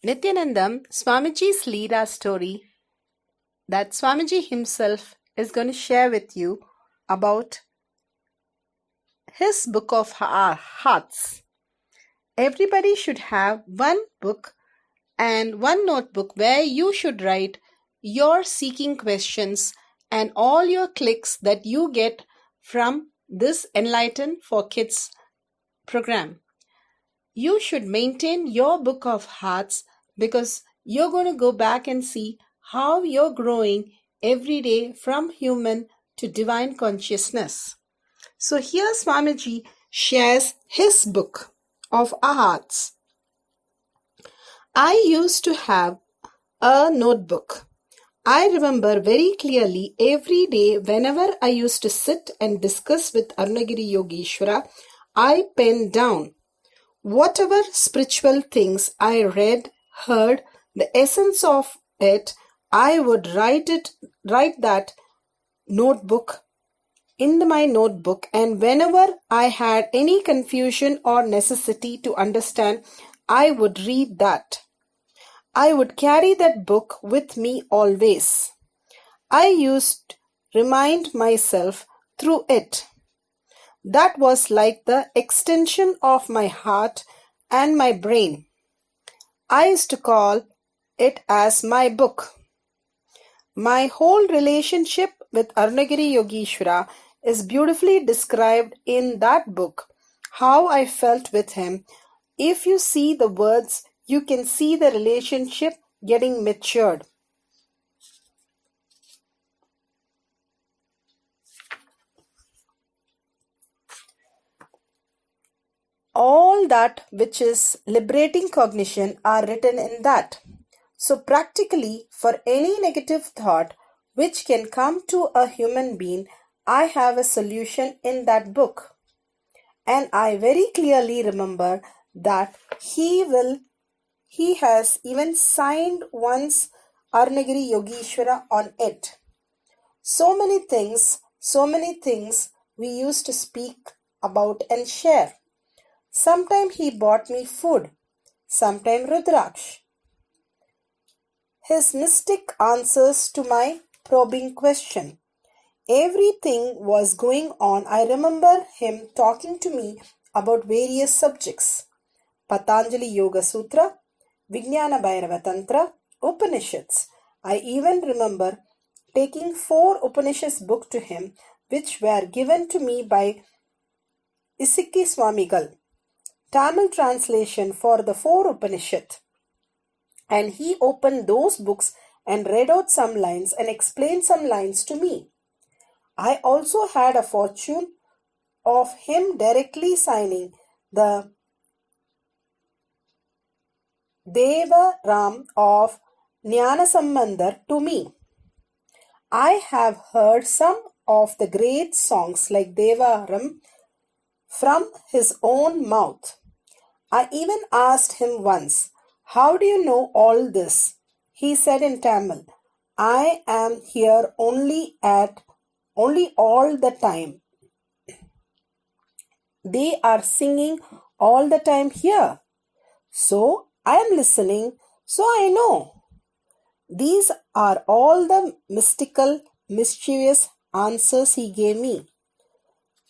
Nityanandam, Swamiji's Leela story that Swamiji himself is going to share with you about his book of hearts. Everybody should have one book and one notebook where you should write your seeking questions and all your clicks that you get from this Enlighten for Kids program. You should maintain your book of hearts because you're going to go back and see how you're growing every day from human to divine consciousness. So here Swamiji shares his book of our hearts. I used to have a notebook. I remember very clearly every day whenever I used to sit and discuss with Arunagiri Yogeshwara, I penned down whatever spiritual things I read, heard, the essence of it, I would write that notebook in my notebook, and whenever I had any confusion or necessity to understand, I would read that. I would carry that book with me always. I used to remind myself through it. That was like the extension of my heart and my brain. I used to call it as my book. My whole relationship with Arunagiri Yogeshwara is beautifully described in that book, how I felt with him. If you see the words, you can see the relationship getting matured. All that which is liberating cognition are written in that. So practically for any negative thought which can come to a human being, I have a solution in that book. And I very clearly remember that he has even signed once Arunagiri Yogeshwara on it. So many things we used to speak about and share. Sometime he bought me food, sometime Rudraksh. His mystic answers to my probing question. Everything was going on. I remember him talking to me about various subjects. Patanjali Yoga Sutra, Vijnana Bhairava Tantra, Upanishads. I even remember taking 4 Upanishads books to him, which were given to me by Isikki Swamigal. Tamil translation for the 4 Upanishads. And he opened those books and read out some lines and explained some lines to me. I also had a fortune of him directly signing the Devaram of Jnana Sambandar to me. I have heard some of the great songs like Devaram from his own mouth. I even asked him once, "How do you know all this?" He said in Tamil, "I am here only all the time. They are singing all the time here. So I am listening, so I know." These are all the mystical, mischievous answers he gave me.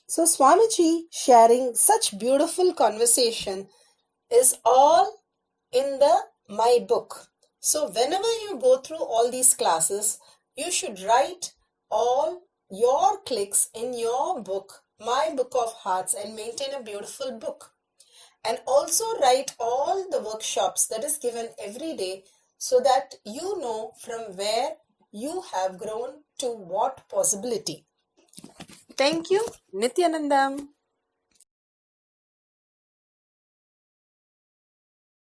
So Swamiji sharing such beautiful conversation is all in my book. So whenever you go through all these classes, you should write all your clicks in your book, my book of hearts, and maintain a beautiful book. And also write all the workshops that is given every day so that you know from where you have grown to what possibility. Thank you, Nityanandam.